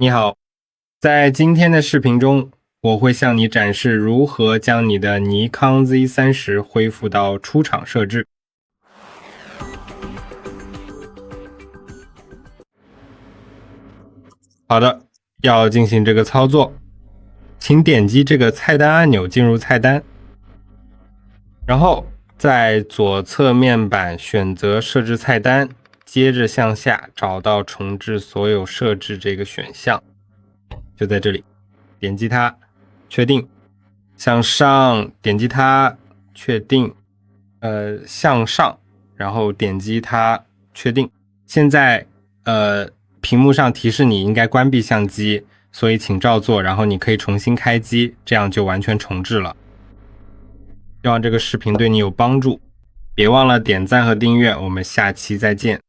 你好，在今天的视频中，我会向你展示如何将你的尼康 Z30 恢复到出厂设置。好的，要进行这个操作，请点击这个菜单按钮进入菜单，然后在左侧面板选择设置菜单，接着向下找到重置所有设置这个选项，就在这里，点击它，确定，向上点击它，确定，向上，然后点击它，确定。现在屏幕上提示你应该关闭相机，所以请照做，然后你可以重新开机，这样就完全重置了。希望这个视频对你有帮助，别忘了点赞和订阅，我们下期再见。